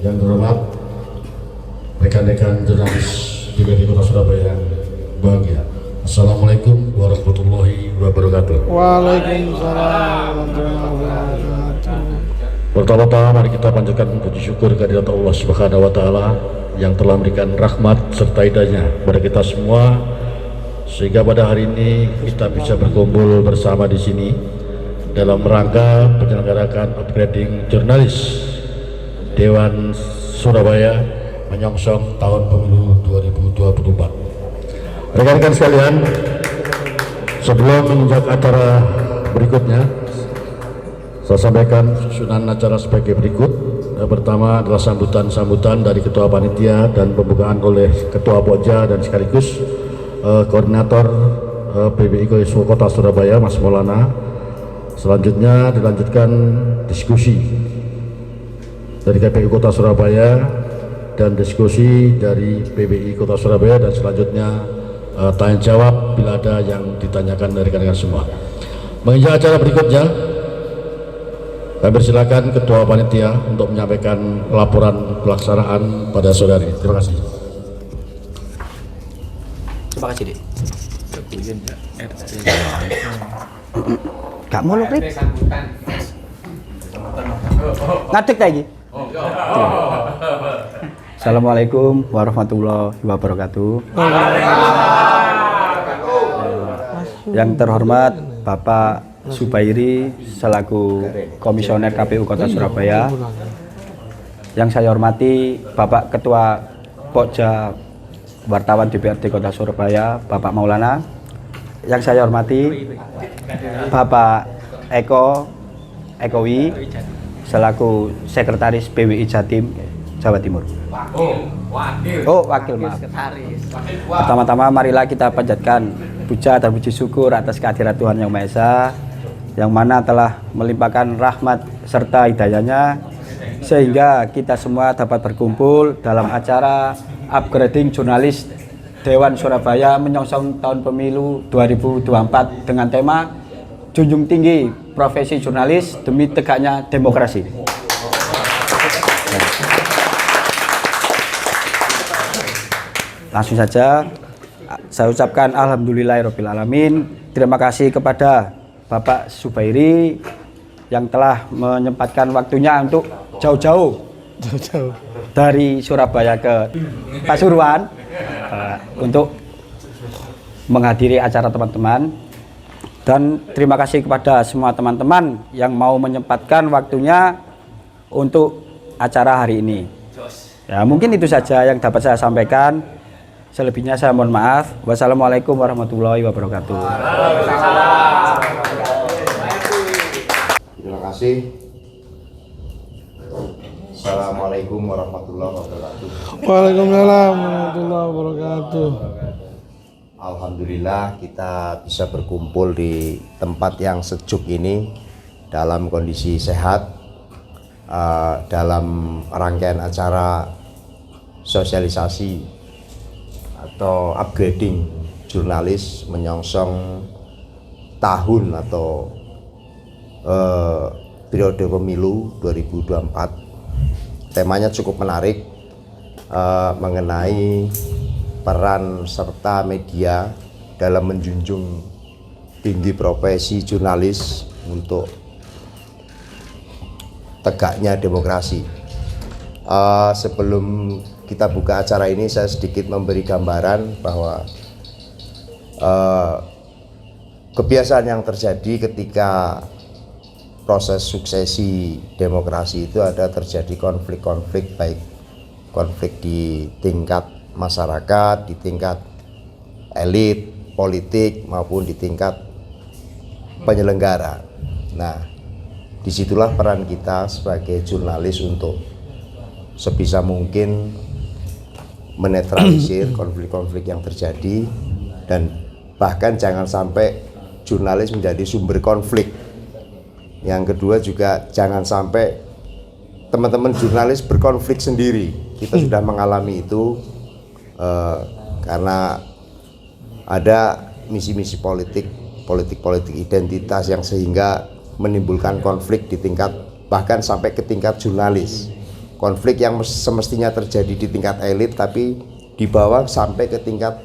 Yang terhormat rekan-rekan jurnalis DPRD Kota Surabaya yang bahagia. Assalamualaikum warahmatullahi wabarakatuh. Waalaikumsalam warahmatullahi wabarakatuh. Pertama-tama mari kita panjatkan puji syukur kehadirat Allah Subhanahu wa taala yang telah memberikan rahmat serta hidayahnya kepada kita semua sehingga pada hari ini kita bisa berkumpul bersama di sini dalam rangka menyelenggarakan upgrading jurnalis Dewan Surabaya menyongsong tahun pemilu 2024. Rekan-rekan sekalian, sebelum menunjuk acara berikutnya, saya sampaikan susunan acara sebagai berikut. Yang pertama adalah sambutan dari Ketua Panitia dan pembukaan oleh Ketua Pokja dan sekaligus Koordinator PBI Kota Surabaya, Mas Maulana. Selanjutnya dilanjutkan diskusi dari KPU Kota Surabaya dan diskusi dari PBI Kota Surabaya, dan selanjutnya tanya jawab bila ada yang ditanyakan dari rekan-rekan semua. Menginjak acara berikutnya, kami persilakan Ketua Panitia untuk menyampaikan laporan pelaksanaan pada sore hari. Terima kasih. Terima kasih, Dik. Gak mau lo, Rik. Ngadek lagi. Assalamualaikum warahmatullahi wabarakatuh. Yang terhormat Bapak Zubairi selaku Komisioner KPU Kota Surabaya. Yang saya hormati Bapak Ketua Pokja Wartawan DPRD Kota Surabaya, Bapak Maulana. Yang saya hormati Bapak Ekowi selaku Sekretaris PWI Jatim Jawa Timur. Wakil, maaf. Pertama-tama marilah kita panjatkan puja dan puji syukur atas kehadirat Tuhan Yang Maha Esa, yang mana telah melimpahkan rahmat serta hidayahnya sehingga kita semua dapat berkumpul dalam acara upgrading jurnalis Dewan Surabaya menyongsong tahun pemilu 2024 dengan tema Junjung Tinggi Profesi Jurnalis Demi Tegaknya Demokrasi. Langsung saja saya ucapkan alhamdulillahirobbilalamin. Terima kasih kepada Bapak Zubairi yang telah menyempatkan waktunya untuk jauh-jauh dari Surabaya ke Pasuruan untuk menghadiri acara teman-teman, dan terima kasih kepada semua teman-teman yang mau menyempatkan waktunya untuk acara hari ini. Ya, mungkin itu saja yang dapat saya sampaikan. Selebihnya saya mohon maaf. Wassalamualaikum warahmatullahi wabarakatuh. Terima kasih. Assalamualaikum warahmatullahi wabarakatuh. Waalaikumsalam warahmatullahi wabarakatuh. Alhamdulillah kita bisa berkumpul di tempat yang sejuk ini dalam kondisi sehat, dalam rangkaian acara sosialisasi atau upgrading jurnalis menyongsong tahun atau periode pemilu 2024. Temanya cukup menarik, mengenai peran serta media dalam menjunjung tinggi profesi jurnalis untuk tegaknya demokrasi. Sebelum kita buka acara ini, saya sedikit memberi gambaran bahwa kebiasaan yang terjadi ketika proses suksesi demokrasi itu ada terjadi konflik-konflik, baik konflik di tingkat masyarakat, di tingkat elit politik maupun di tingkat penyelenggara. Nah, disitulah peran kita sebagai jurnalis untuk sebisa mungkin menetralisir konflik-konflik yang terjadi, dan bahkan jangan sampai jurnalis menjadi sumber konflik. Yang kedua juga jangan sampai teman-teman jurnalis berkonflik sendiri. Kita sudah mengalami itu karena ada misi-misi politik identitas yang sehingga menimbulkan konflik di tingkat, bahkan sampai ke tingkat jurnalis. konflik yang semestinya terjadi di tingkat elit tapi dibawa sampai ke tingkat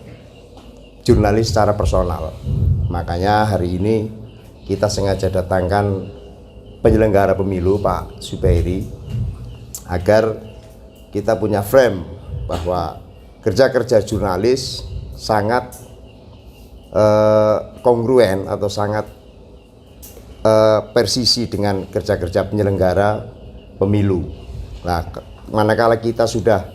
jurnalis secara personal. Makanya hari ini kita sengaja datangkan penyelenggara pemilu Pak Zubairi agar kita punya frame bahwa kerja-kerja jurnalis sangat kongruen atau sangat persisi dengan kerja-kerja penyelenggara pemilu. Nah, manakala kita sudah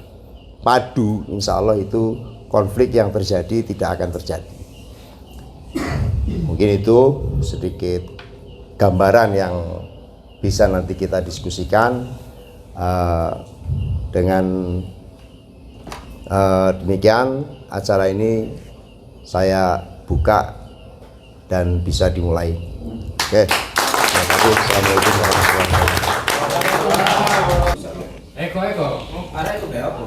padu, insya Allah itu konflik yang terjadi tidak akan terjadi. Mungkin itu sedikit gambaran yang bisa nanti kita diskusikan. Dengan demikian acara ini saya buka dan bisa dimulai. Oke, terima kasih. Assalamualaikum warahmatullahi wabarakatuh. Eko. Arek itu be apa?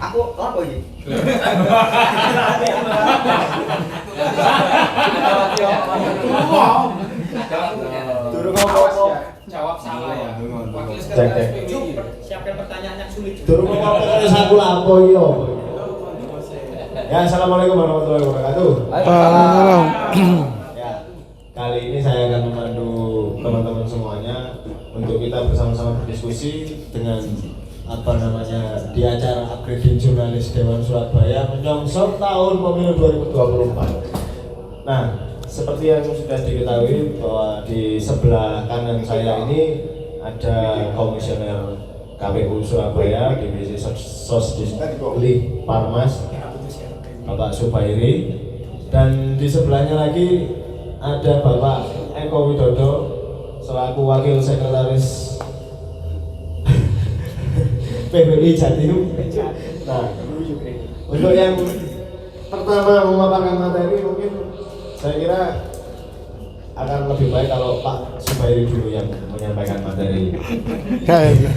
Aku apa iki? Durung apa-apa. Jawab salah ya. Siapkan pertanyaan yang sulit. Durung apa-apa wis aku lapo iki yo. Ya, assalamualaikum warahmatullahi wabarakatuh. Waalaikumsalam. Ya, kali ini saya akan memandu teman-teman semuanya untuk kita bersama-sama berdiskusi dengan di acara upgrading jurnalis Dewan Surabaya menyongsong tahun pemilu 2024. Nah, seperti yang sudah diketahui bahwa di sebelah kanan saya ini ada komisioner KPU Surabaya Divisi Sosdisli Parmas Bapak Zubairi, dan di sebelahnya lagi ada Bapak Eko Widodo selaku Wakil Sekretaris PBI Jatim. Nah, untuk yang pertama memaparkan materi mungkin saya kira akan lebih baik kalau Pak Zubairi dulu yang menyampaikan materi. Kayak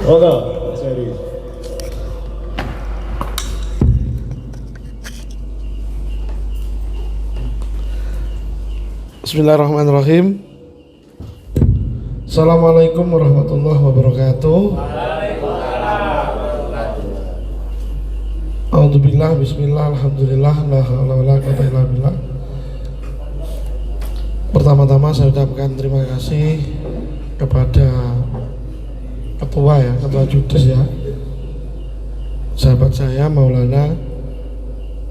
Oke, sorry. Bismillahirrahmanirrahim. Assalamualaikum warahmatullahi wabarakatuh. Alhamdulillah, bismillah, alhamdulillah, la haula wala quwwata illa billah. Pertama-tama saya ucapkan terima kasih kepada Ketua Judes ya, sahabat saya Maulana,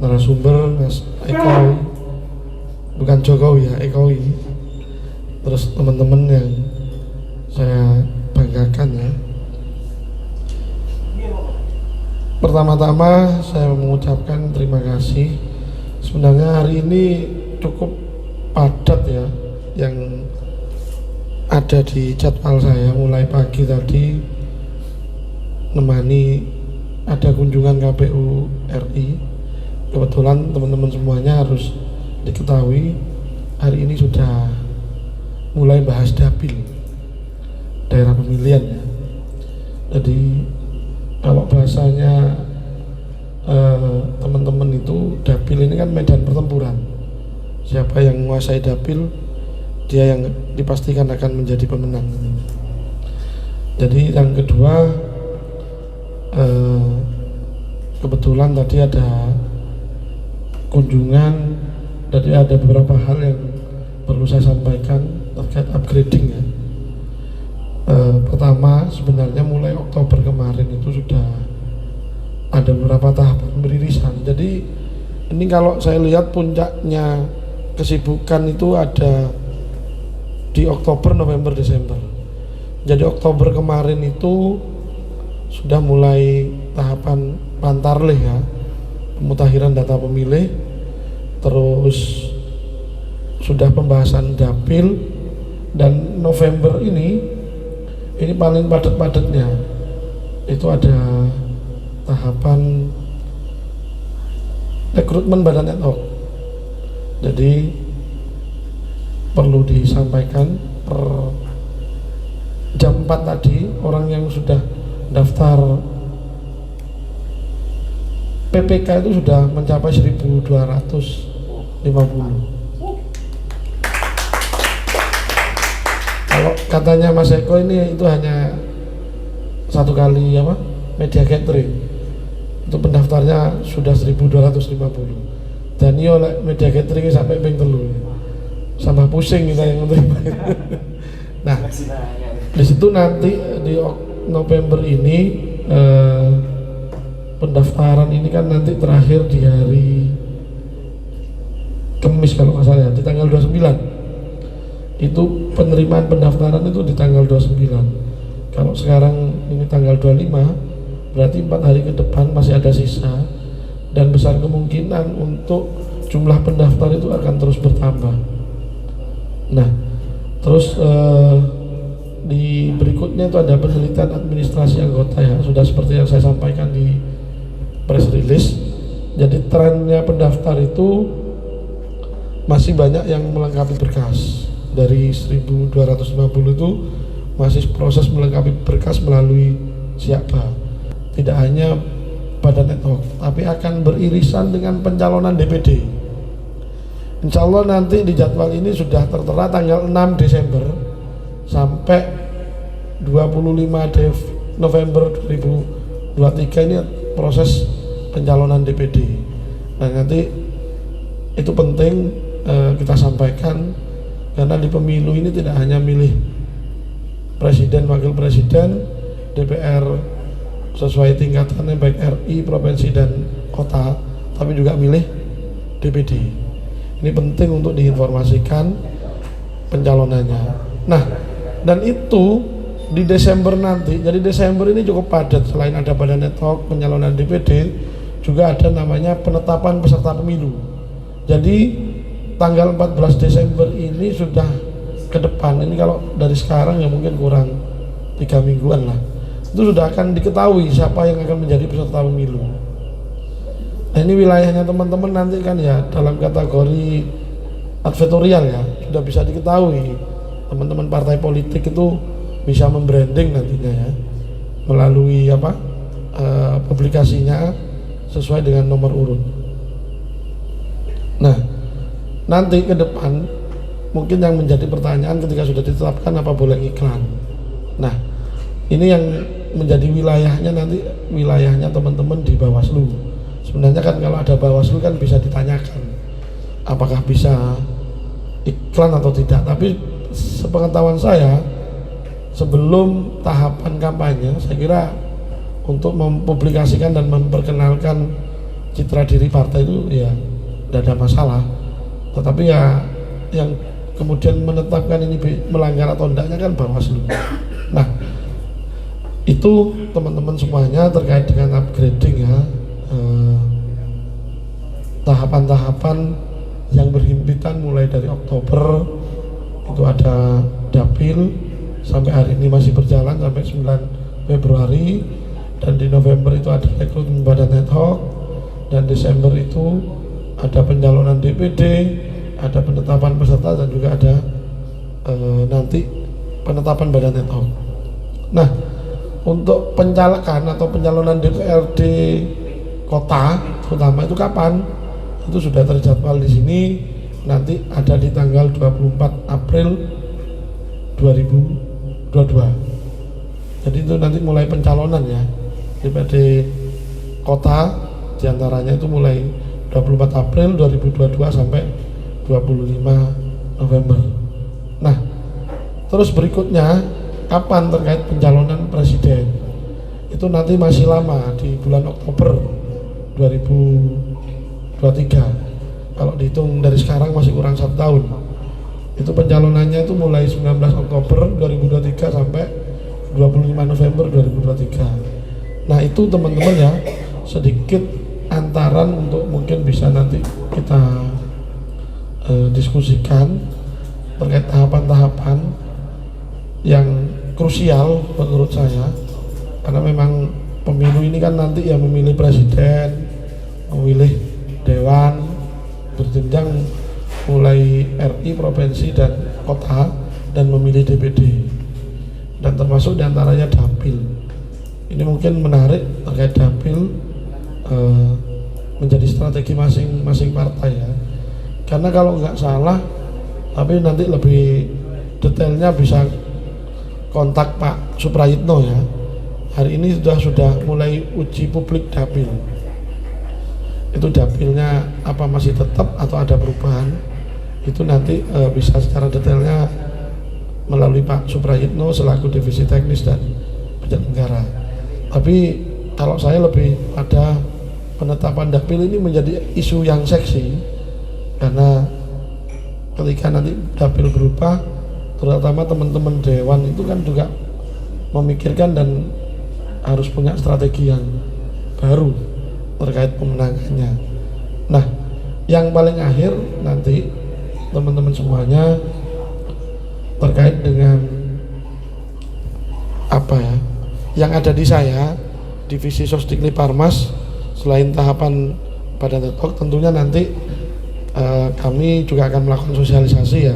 narasumber Mas Eko, bukan Jokowi ya, Ekowi, terus teman-teman yang saya banggakan ya. Pertama-tama saya mengucapkan terima kasih. Sebenarnya hari ini cukup padat ya yang ada di jadwal saya. Mulai pagi tadi nemani ada kunjungan KPU RI. Kebetulan teman-teman semuanya harus diketahui hari ini sudah mulai bahas dapil daerah pemilihan ya. Jadi kalau bahasanya teman-teman itu dapil ini kan medan pertempuran. Siapa yang menguasai dapil, dia yang dipastikan akan menjadi pemenang. Jadi yang kedua, kebetulan tadi ada kunjungan, jadi ada beberapa hal yang perlu saya sampaikan terkait upgrading ya. Pertama, sebenarnya mulai Oktober kemarin itu sudah ada beberapa tahapan peririsan. Jadi ini kalau saya lihat puncaknya kesibukan itu ada di Oktober, November, Desember. Jadi Oktober kemarin itu sudah mulai tahapan pantarlih ya, pemutakhiran data pemilih, terus sudah pembahasan dapil, dan November ini paling padat-padatnya itu ada tahapan rekrutmen badan ad hoc. Jadi perlu disampaikan per jam 4 tadi orang yang sudah daftar PPK itu sudah mencapai 1.250. Kalau katanya Mas Eko ini itu hanya satu kali apa media gathering, itu pendaftarnya sudah 1.250 dan ini oleh media gathering sampai ping telu sama pusing kita yang menerima. Nah di situ nanti di November ini pendaftaran ini kan nanti terakhir di hari Kamis kalau nggak salah ya, di tanggal 29 itu penerimaan pendaftaran itu di tanggal 29. Kalau sekarang ini tanggal 25 berarti 4 hari ke depan masih ada sisa dan besar kemungkinan untuk jumlah pendaftar itu akan terus bertambah. Nah terus di berikutnya itu ada penelitian administrasi anggota ya, sudah seperti yang saya sampaikan di press release. Jadi trennya pendaftar itu masih banyak yang melengkapi berkas. Dari 1.250 itu masih proses melengkapi berkas melalui Siakba. Tidak hanya badan ad hoc, tapi akan beririsan dengan pencalonan DPD. Insya Allah nanti di jadwal ini sudah tertera tanggal 6 Desember sampai 25 November 2023 ini proses pencalonan DPD. Nah nanti itu penting kita sampaikan karena di pemilu ini tidak hanya milih presiden, wakil presiden, DPR sesuai tingkatannya baik RI, provinsi dan kota, tapi juga milih DPD. Ini penting untuk diinformasikan pencalonannya. Nah, dan itu di Desember nanti, jadi Desember ini cukup padat. Selain ada badan ad hoc pencalonan DPD, juga ada namanya penetapan peserta pemilu. Jadi tanggal 14 Desember ini sudah ke depan, ini kalau dari sekarang ya mungkin kurang 3 mingguan lah, itu sudah akan diketahui siapa yang akan menjadi peserta pemilu. Nah ini wilayahnya teman-teman nanti kan ya dalam kategori advertorial ya, sudah bisa diketahui. Teman-teman partai politik itu bisa membranding nantinya ya melalui apa publikasinya sesuai dengan nomor urut. Nah nanti ke depan mungkin yang menjadi pertanyaan ketika sudah ditetapkan apa boleh iklan. Nah ini yang menjadi wilayahnya nanti, wilayahnya teman-teman di Bawaslu. Sebenarnya kan kalau ada Bawaslu kan bisa ditanyakan apakah bisa iklan atau tidak, tapi sepengetahuan saya sebelum tahapan kampanye saya kira untuk mempublikasikan dan memperkenalkan citra diri partai itu ya tidak ada masalah, tetapi ya yang kemudian menetapkan ini melanggar atau tidaknya kan Bawaslu. Nah itu teman-teman semuanya terkait dengan upgrading ya, tahapan-tahapan yang berhimpitan mulai dari Oktober itu ada dapil sampai hari ini masih berjalan sampai 9 Februari, dan di November itu ada rekrutmen badan ad hoc, dan Desember itu ada pencalonan DPD, ada penetapan peserta, dan juga ada nanti penetapan badan ad hoc. Nah untuk pencalekan atau pencalonan DPRD kota terutama itu kapan? Itu sudah terjadwal di sini, nanti ada di tanggal 24 April 2022. Jadi itu nanti mulai pencalonan ya DPRD kota, diantaranya itu mulai 24 April 2022 sampai 25 November. Nah terus berikutnya kapan terkait pencalonan presiden? Itu nanti masih lama, di bulan Oktober 2023. Kalau dihitung dari sekarang masih kurang 1 tahun. Itu pencalonannya itu mulai 19 Oktober 2023 sampai 25 November 2023. Nah itu teman-teman ya sedikit antaran untuk mungkin bisa nanti kita diskusikan terkait tahapan-tahapan yang krusial menurut saya, karena memang pemilu ini kan nanti ya memilih presiden, memilih dewan berjenjang mulai RI, provinsi dan kota, dan memilih DPD, dan termasuk diantaranya dapil. Ini mungkin menarik terkait dapil menjadi strategi masing-masing partai ya, karena kalau nggak salah, tapi nanti lebih detailnya bisa kontak Pak Suprayitno ya. Hari ini sudah mulai uji publik dapil. Itu dapilnya apa masih tetap atau ada perubahan, itu nanti bisa secara detailnya melalui Pak Suprayitno selaku divisi teknis dan penyelenggara. Tapi kalau saya lebih pada penetapan dapil ini menjadi isu yang seksi, karena ketika nanti dapil berubah, terutama teman-teman dewan itu kan juga memikirkan dan harus punya strategi yang baru terkait pemenangannya. Nah, yang paling akhir nanti teman-teman semuanya terkait dengan apa ya yang ada di saya, divisi Sosdikli Parmas. Selain tahapan Badan Tetok, tentunya nanti kami juga akan melakukan sosialisasi ya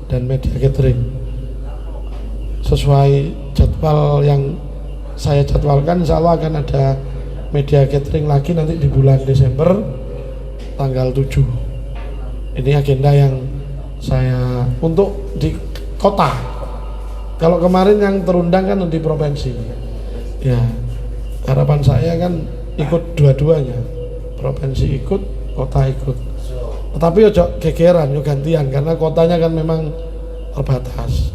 dan media gathering sesuai jadwal yang saya jadwalkan. Insya Allah akan ada media gathering lagi nanti di bulan Desember tanggal 7. Ini agenda yang saya untuk di kota. Kalau kemarin yang terundang kan di provinsi ya, harapan saya kan ikut dua-duanya, provinsi ikut, kota ikut. Tetapi ojo gegeran, yo gantian, karena kotanya kan memang terbatas.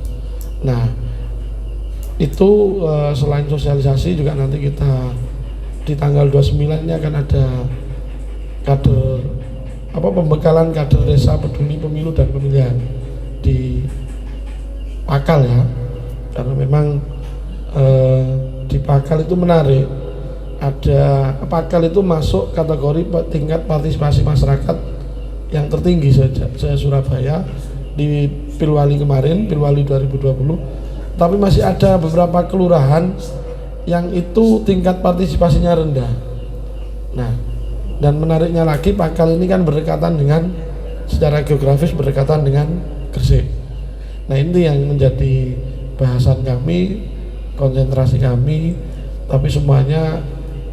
Nah, itu selain sosialisasi juga nanti kita di tanggal 29 ini akan ada kader pembekalan kader desa peduli pemilu dan pemilihan di Pakal ya, karena memang di Pakal itu menarik. Ada Pakal itu masuk kategori tingkat partisipasi masyarakat yang tertinggi se-Surabaya di Pilwali kemarin, Pilwali 2020. Tapi masih ada beberapa kelurahan yang itu tingkat partisipasinya rendah. Nah, dan menariknya lagi, Pakal ini kan berdekatan dengan, secara geografis berdekatan dengan Gresik. Nah, ini yang menjadi bahasan kami, konsentrasi kami, tapi semuanya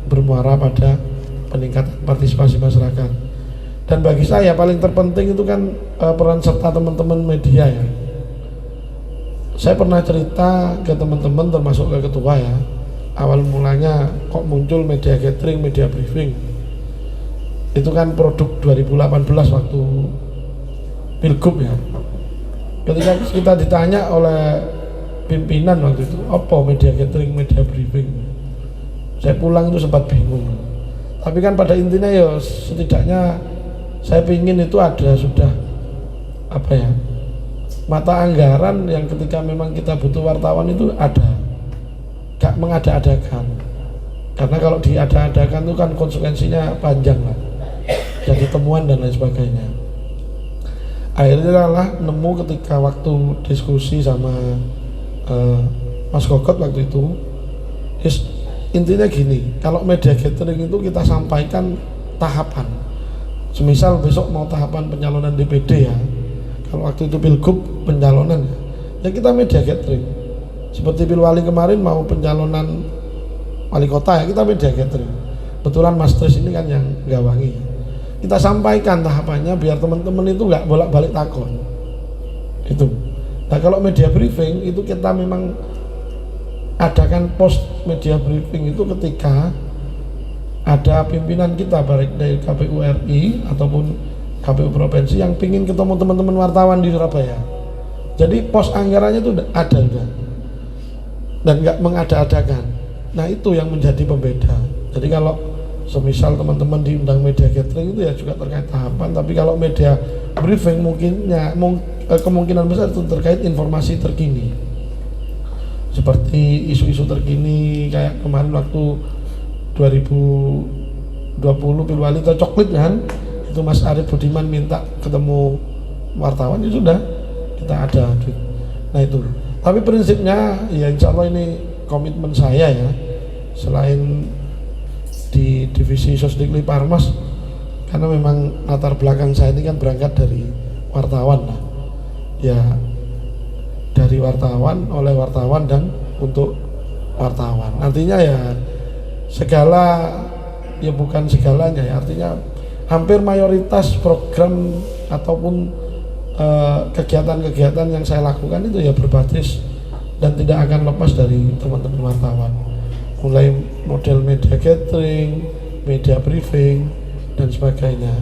bermuara pada peningkatan partisipasi masyarakat. Dan bagi saya paling terpenting itu kan peran serta teman-teman media ya. Saya pernah cerita ke teman-teman termasuk ke ketua ya, awal mulanya kok muncul media gathering, media briefing. Itu kan produk 2018 waktu Pilgub ya. Ketika kita ditanya oleh pimpinan waktu itu, apa media gathering, media briefing, saya pulang itu sempat bingung. Tapi kan pada intinya ya setidaknya saya pingin itu ada sudah apa ya, mata anggaran yang ketika memang kita butuh wartawan itu ada, gak mengada-adakan. Karena kalau diada-adakan itu kan konsekuensinya panjang lah, jadi temuan dan lain sebagainya. Akhirnya lah nemu ketika waktu diskusi sama Mas Gogot waktu itu, intinya gini, kalau media gathering itu kita sampaikan tahapan. Semisal besok mau tahapan pencalonan DPD ya, kalau waktu itu Pilgub pencalonan ya kita media gathering. Seperti Pilwali kemarin mau pencalonan wali kota ya, kita media gathering. Kebetulan Mas Tris ini kan yang gawangi. Kita sampaikan tahapannya biar teman-teman itu nggak bolak-balik takon. Itu. Nah, kalau media briefing itu kita memang adakan post media briefing itu ketika ada pimpinan kita baik dari KPU RI ataupun KPU provinsi yang pingin ketemu teman-teman wartawan di Surabaya. Jadi pos anggarannya itu ada udah, dan nggak mengada-adakan. Nah, itu yang menjadi pembeda. Jadi kalau semisal teman-teman diundang media gathering itu ya juga terkait tahapan, tapi kalau media briefing kemungkinan besar itu terkait informasi terkini, seperti isu-isu terkini kayak kemarin waktu 2020 Pilwali coklit kan, itu Mas Arief Budiman minta ketemu wartawan, itu sudah kita ada. Nah itu, tapi prinsipnya ya insya Allah ini komitmen saya ya, selain di divisi Sosdikli Parmas, karena memang latar belakang saya ini kan berangkat dari wartawan lah ya, dari wartawan, oleh wartawan, dan untuk wartawan. Artinya ya segala, ya bukan segalanya ya, artinya hampir mayoritas program ataupun kegiatan-kegiatan yang saya lakukan itu ya berbasis dan tidak akan lepas dari teman-teman wartawan, mulai model media gathering, media briefing dan sebagainya.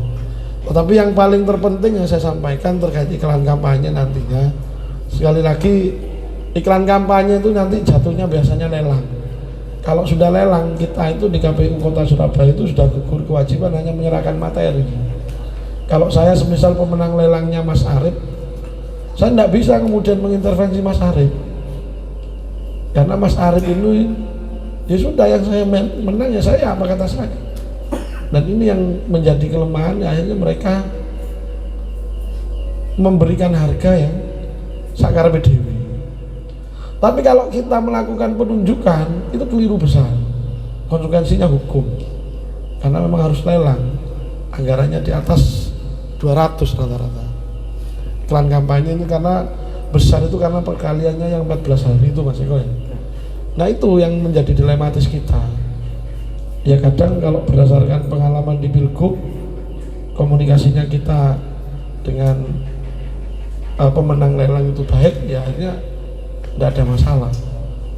Tetapi yang paling terpenting yang saya sampaikan terkait iklan kampanye nantinya, sekali lagi iklan kampanye itu nanti jatuhnya biasanya lelang. Kalau sudah lelang, kita itu di KPU Kota Surabaya itu sudah gugur kewajiban hanya menyerahkan materi. Kalau saya semisal pemenang lelangnya Mas Arif, saya tidak bisa kemudian mengintervensi Mas Arif, karena Mas Arif ini ya sudah, yang saya menang ya saya, apa kata saya. Dan ini yang menjadi kelemahan, akhirnya mereka memberikan harga yang sakarepe dhewe. Tapi kalau kita melakukan penunjukan, itu keliru besar. Konsekuensinya hukum, karena memang harus lelang, anggarannya di atas 200 rata-rata. Iklan kampanye ini karena besar itu karena perkaliannya yang 14 hari itu, Mas Eko ya. Nah itu yang menjadi dilematis kita. Ya kadang kalau berdasarkan pengalaman di Pilgub, komunikasinya kita dengan pemenang lelang itu baik, ya akhirnya tidak ada masalah.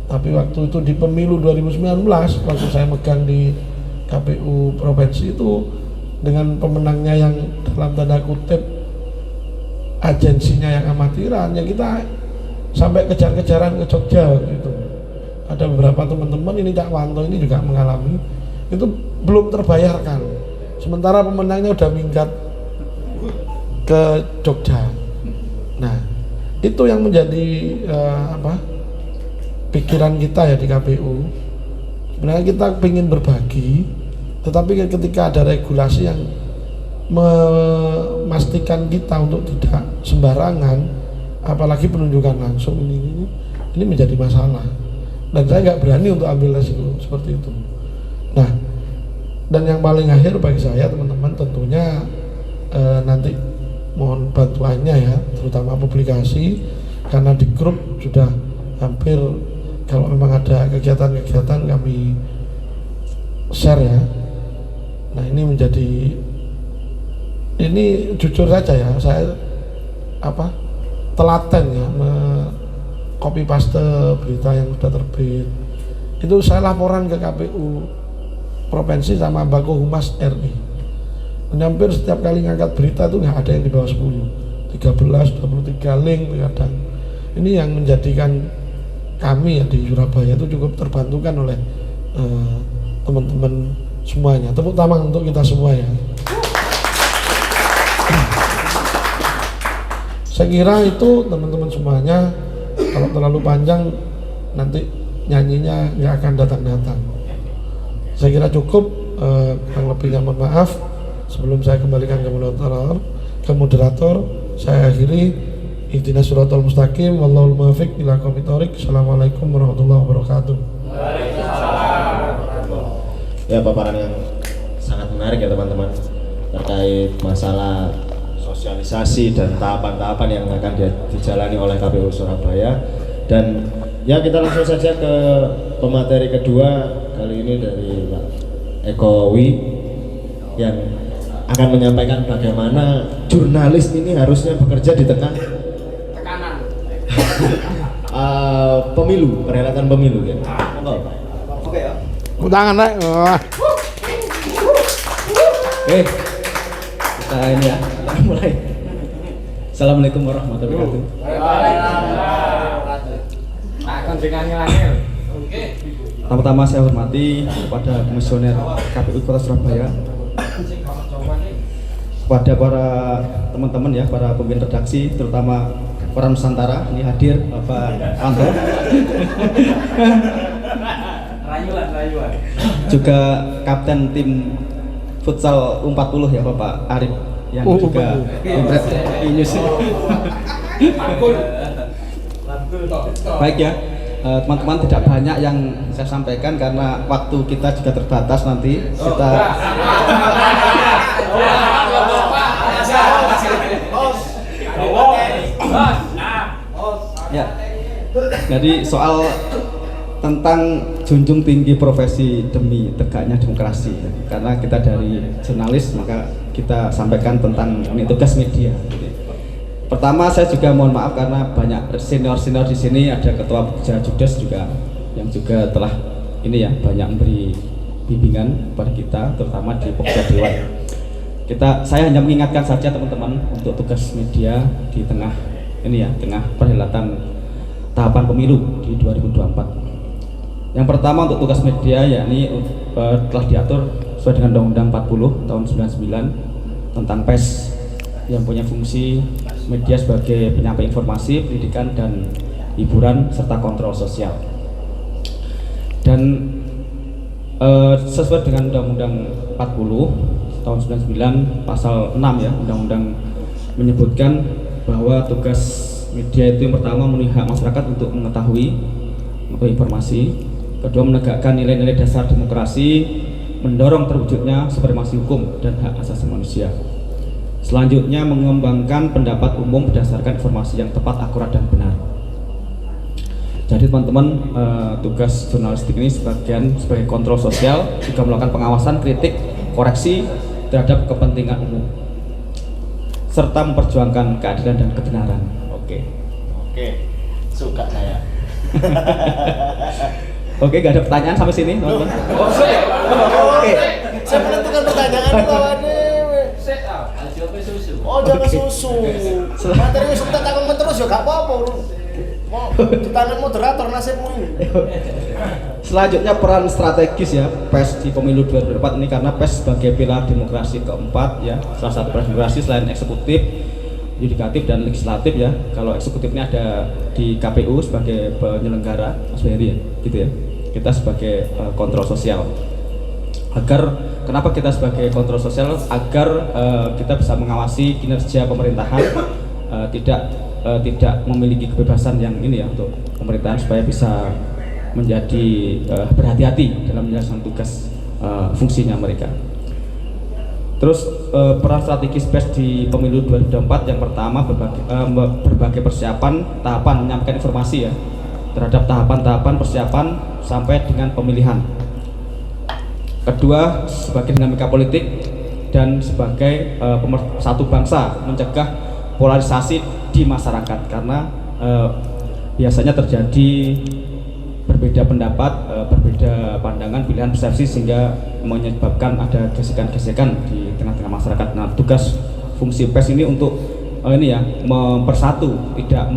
Tapi waktu itu di pemilu 2019, waktu saya megang di KPU Provinsi itu, dengan pemenangnya yang dalam tanda kutip agensinya yang amatiran, ya kita sampai kejar-kejaran ke Jogja waktu itu. Ada beberapa teman-teman, ini Cak Wanto ini juga mengalami, itu belum terbayarkan, sementara pemenangnya udah minggat ke Jogja. Nah itu yang menjadi pikiran kita ya di KPU. Sebenarnya kita ingin berbagi, tetapi ketika ada regulasi yang memastikan kita untuk tidak sembarangan, apalagi penunjukan langsung, ini menjadi masalah, dan saya nggak berani untuk ambil resiko seperti itu. Nah, dan yang paling akhir bagi saya teman-teman tentunya nanti mohon bantuannya ya, terutama publikasi, karena di grup sudah hampir, kalau memang ada kegiatan-kegiatan kami share ya. Nah ini jujur saja ya, saya telaten ya copy paste berita yang sudah terbit, itu saya laporan ke KPU Provinsi sama Bako Humas RI. Hampir setiap kali ngangkat berita itu nggak ada yang di bawah 10, 13, 23 link kadang. Ini yang menjadikan kami ya di Surabaya itu cukup terbantukan oleh teman-teman semuanya. Tepuk tangan untuk kita semua ya. Saya kira itu teman-teman semuanya, kalau terlalu panjang nanti nyanyinya nggak akan datang-datang. Saya kira cukup, kurang lebihnya mohon maaf. Sebelum saya kembalikan ke moderator, saya akhiri. Ihdinas siratal mustaqim, wallahul muwaffiq ila aqwamit thoriq. Assalamualaikum warahmatullahi wabarakatuh. Ya, paparan yang sangat menarik ya teman-teman, terkait masalah sosialisasi dan tahapan-tahapan yang akan dijalani oleh KPU Surabaya. Dan ya kita langsung saja ke pemateri kedua, kali ini dari Pak Eko Wi, yang akan menyampaikan bagaimana jurnalis ini harusnya bekerja di tengah Tekanan. pemilu, perhelatan pemilu ya. Oke ya. Tangan naik. Oke, kita ini ya, kita mulai. Assalamualaikum warahmatullahi wabarakatuh. Pertama-tama saya hormati kepada komisioner KPU Kota Surabaya, kepada para teman-teman ya, para pemimpin redaksi, terutama para Nusantara ini hadir, Bapak Anto. Rayuan. Juga kapten tim futsal U40 ya, Bapak Arif, yang juga pemret Inews. Baik ya, teman-teman, tidak banyak yang saya sampaikan karena waktu kita juga terbatas. Nanti kita ya, jadi soal tentang junjung tinggi profesi demi tegaknya demokrasi, karena kita dari jurnalis maka kita sampaikan tentang ini tugas media. Pertama saya juga mohon maaf karena banyak senior-senior di sini, ada ketua Pokja Judes juga yang juga telah ini ya banyak memberi bimbingan kepada kita, terutama di Pokja Dewan. Saya hanya mengingatkan saja teman-teman untuk tugas media di tengah ini ya, tengah perhelatan tahapan pemilu di 2024. Yang pertama untuk tugas media yakni telah diatur sesuai dengan Undang-Undang 40 tahun 99 tentang pers yang punya fungsi media sebagai penyampai informasi, pendidikan dan hiburan serta kontrol sosial. Dan sesuai dengan Undang-Undang 40 tahun 99 pasal 6 ya, undang-undang menyebutkan bahwa tugas media itu yang pertama memenuhi hak masyarakat untuk mengetahui informasi, kedua menegakkan nilai-nilai dasar demokrasi, mendorong terwujudnya supremasi hukum dan hak asasi manusia. Selanjutnya mengembangkan pendapat umum berdasarkan informasi yang tepat, akurat dan benar. Jadi teman-teman, tugas jurnalistik ini sebagai kontrol sosial, juga melakukan pengawasan, kritik, koreksi terhadap kepentingan umum, serta memperjuangkan keadilan dan kebenaran. Oke, suka saya. Oke, gak ada pertanyaan sampai sini, teman-teman. Oke. Saya menentukan pertanyaan lawannya. Oh, jangan susu. Materi wis tak takon terus ya gak apa-apa. Mau di tangan moderator nasibmu ini. Selanjutnya peran strategis ya PES di pemilu 2024 ini, karena PES sebagai pilar demokrasi keempat ya, salah satu pilar demokrasi selain eksekutif, yudikatif dan legislatif ya. Kalau eksekutifnya ada di KPU sebagai penyelenggara, Mas Ferry ya, gitu ya. Kita sebagai kontrol sosial. Kenapa kita sebagai kontrol sosial? Agar kita bisa mengawasi kinerja pemerintahan, tidak memiliki kebebasan yang ini ya untuk pemerintahan, supaya bisa menjadi berhati-hati dalam menjalankan tugas fungsinya mereka. Terus peran strategis PES di pemilu 2024 yang pertama berbagai persiapan tahapan menyampaikan informasi ya terhadap tahapan-tahapan persiapan sampai dengan pemilihan. Kedua, sebagai dinamika politik dan sebagai pemersatu bangsa, mencegah polarisasi di masyarakat, karena biasanya terjadi berbeda pendapat, berbeda pandangan, pilihan, persepsi, sehingga menyebabkan ada gesekan-gesekan di tengah-tengah masyarakat. Nah, tugas fungsi PES ini untuk ini ya, mempersatu, tidak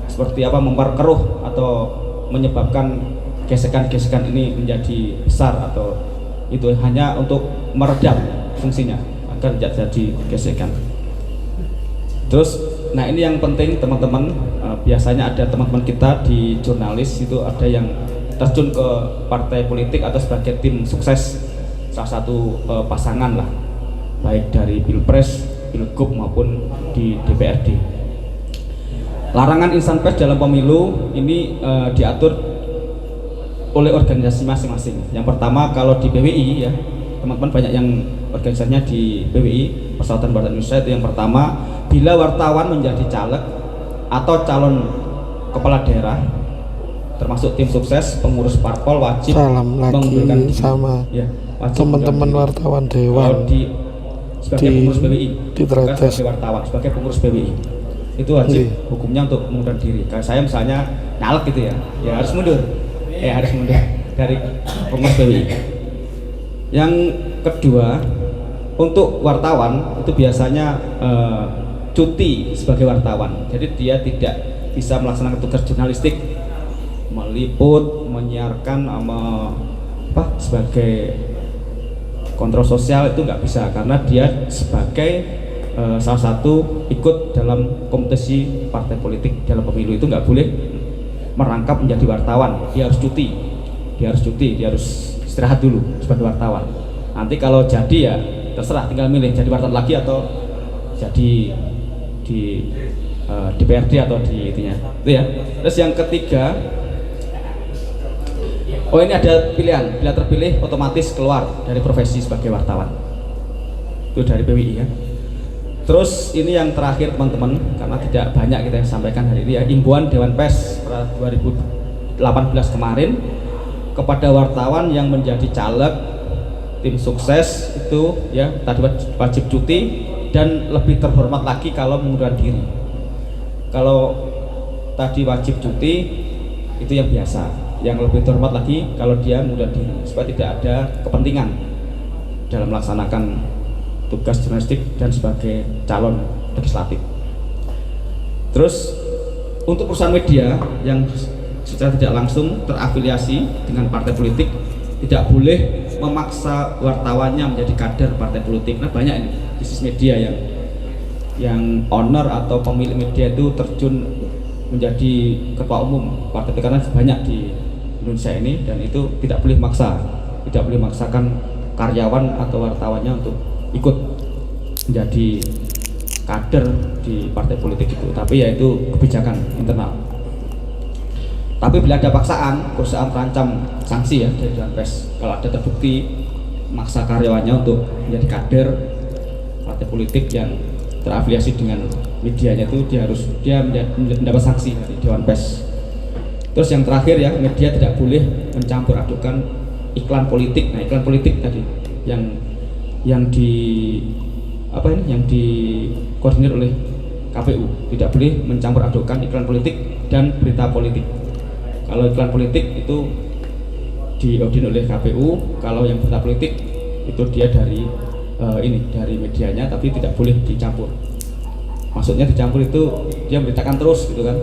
seperti apa, memperkeruh atau menyebabkan gesekan-gesekan ini menjadi besar, atau itu hanya untuk meredam fungsinya agar tidak terjadi gesekan. Terus, nah ini yang penting teman-teman, biasanya ada teman-teman kita di jurnalis itu ada yang terjun ke partai politik atau sebagai tim sukses salah satu pasangan lah, baik dari Pilpres, Pilgub maupun di DPRD. Larangan insan pers dalam pemilu ini diatur oleh organisasi masing-masing. Yang pertama, kalau di PWI ya, teman-teman banyak yang organisasinya di PWI, Persaudaraan Wartawan Indonesia, itu yang pertama, bila wartawan menjadi caleg atau calon kepala daerah termasuk tim sukses, pengurus parpol wajib lagi sama ya, teman-teman wartawan dewan sebagai pengurus PWI, dites sebagai wartawan, sebagai pengurus PWI itu wajib hukumnya untuk mengundurkan diri. Kalau saya misalnya nyalek gitu ya harus mundur. Harus mundur dari pengurus PWI. Yang kedua, untuk wartawan itu biasanya cuti sebagai wartawan. Jadi dia tidak bisa melaksanakan tugas jurnalistik, meliput, menyiarkan sebagai kontrol sosial, itu nggak bisa, karena dia sebagai salah satu ikut dalam kompetisi partai politik dalam pemilu, itu nggak boleh merangkap menjadi wartawan. Dia harus cuti, dia harus istirahat dulu sebagai wartawan. Nanti kalau jadi ya terserah, tinggal milih jadi wartawan lagi atau jadi di DPRD atau di itunya itu ya. Terus yang ketiga, ini ada pilihan terpilih otomatis keluar dari profesi sebagai wartawan, itu dari PWI ya. Terus ini yang terakhir teman-teman, karena tidak banyak kita yang sampaikan hari ini ya, imbauan Dewan Pers 2018 kemarin kepada wartawan yang menjadi caleg, tim sukses itu ya tadi wajib cuti, dan lebih terhormat lagi kalau mengundurkan diri. Kalau tadi wajib cuti itu yang biasa, yang lebih terhormat lagi kalau dia mengundurkan diri supaya tidak ada kepentingan dalam melaksanakan tugas jurnalistik dan sebagai calon legislatif. Terus untuk perusahaan media yang secara tidak langsung terafiliasi dengan partai politik tidak boleh memaksa wartawannya menjadi kader partai politik. Nah, banyak ini bisnis media yang owner atau pemilik media itu terjun menjadi ketua umum partai politik, karena banyak di Indonesia ini, dan itu tidak boleh memaksakan karyawan atau wartawannya untuk ikut menjadi kader di partai politik itu, tapi ya itu kebijakan internal. Tapi bila ada paksaan, perusahaan terancam sanksi ya dari Dewan Pers kalau ada terbukti maksa karyawannya untuk menjadi kader partai politik yang terafiliasi dengan medianya, itu dia mendapat sanksi dari Dewan Pers. Terus yang terakhir ya, media tidak boleh mencampur adukan iklan politik. Nah, iklan politik tadi yang dikoordinir oleh KPU, tidak boleh mencampur adukan iklan politik dan berita politik. Kalau iklan politik itu diaudit oleh KPU, kalau yang berita politik itu dia dari dari medianya, tapi tidak boleh dicampur. Maksudnya dicampur itu dia memberitakan terus gitu kan,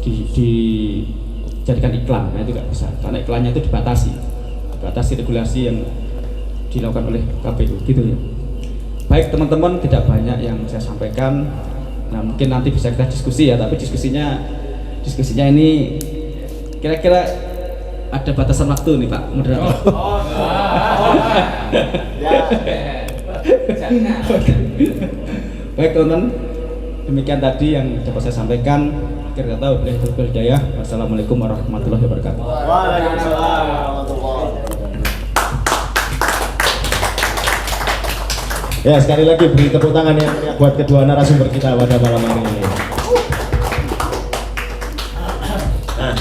dijadikan iklan. Nah, itu nggak bisa, karena iklannya itu dibatasi regulasi yang dilakukan oleh KPU gitu ya. Baik teman-teman, tidak banyak yang saya sampaikan. Nah, mungkin nanti bisa kita diskusi ya, tapi diskusinya ini kira-kira ada batasan waktu nih Pak moderator. Baik teman-teman, demikian tadi yang dapat saya sampaikan. Akhir kata, wabillahi taufiq wal hidayah. Wassalamualaikum warahmatullahi wabarakatuh. Waalaikumsalam warahmatullahi wabarakatuh. Ya, sekali lagi beri tepuk tangan yang meriah buat kedua narasumber kita pada malam hari ini. Nah,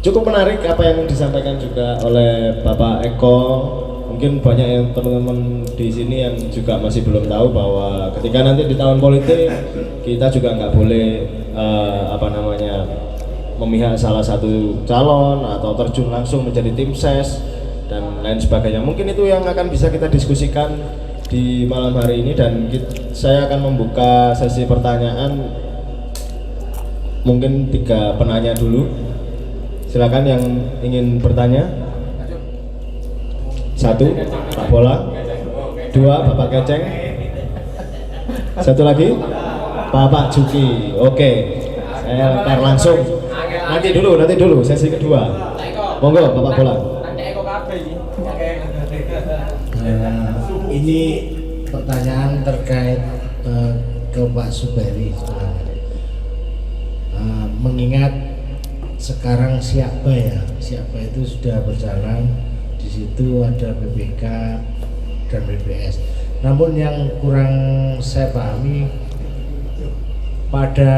cukup menarik apa yang disampaikan juga oleh Bapak Eko. Mungkin banyak yang teman-teman di sini yang juga masih belum tahu bahwa ketika nanti di tahun politik kita juga nggak boleh memihak salah satu calon atau terjun langsung menjadi tim ses dan lain sebagainya. Mungkin itu yang akan bisa kita diskusikan di malam hari ini, dan saya akan membuka sesi pertanyaan. Mungkin 3 penanya dulu. Silakan yang ingin bertanya. 1, Pak Bola. 2, Bapak Keceng. 1 lagi, Bapak Juki. Oke, saya lempar langsung. Nanti dulu sesi kedua. Monggo Bapak Bola. Ini pertanyaan terkait ke Pak Zubairi. Mengingat sekarang Siakba itu sudah berjalan, di situ ada BPK dan BPS. Namun yang kurang saya pahami, pada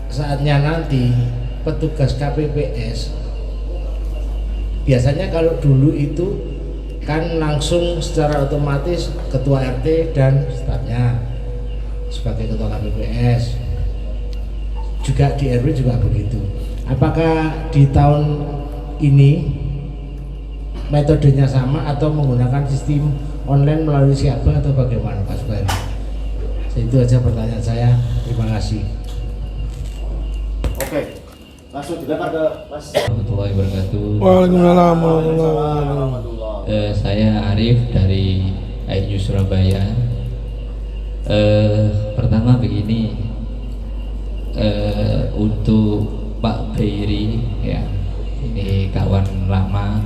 saatnya nanti petugas KPPS biasanya kalau dulu itu kan langsung secara otomatis ketua RT dan stafnya sebagai ketua KPPS, juga di RW juga begitu. Apakah di tahun ini metodenya sama atau menggunakan sistem online melalui Siakba atau bagaimana Pak Zubairi? Itu aja pertanyaan saya, terima kasih. Oke, langsung dilempar ke Mas. Warahmatullahi wabarakatuh. Waalaikumsalam warahmatullahi wabarakatuh. Saya Arif dari IU Surabaya. Pertama begini, untuk Pak Bairi ya, ini kawan lama,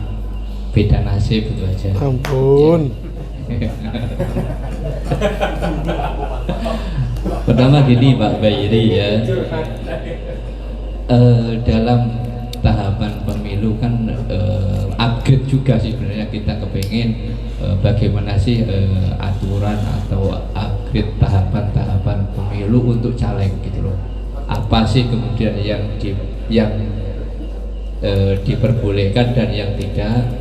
beda nasib itu aja. Ampun. Pertama gini Pak Bairi ya, dalam tahapan pemilu kan upgrade juga sih sebenarnya, kita kepengen bagaimana sih aturan atau upgrade tahapan-tahapan pemilu untuk caleg gitu loh. Apa sih kemudian yang diperbolehkan dan yang tidak.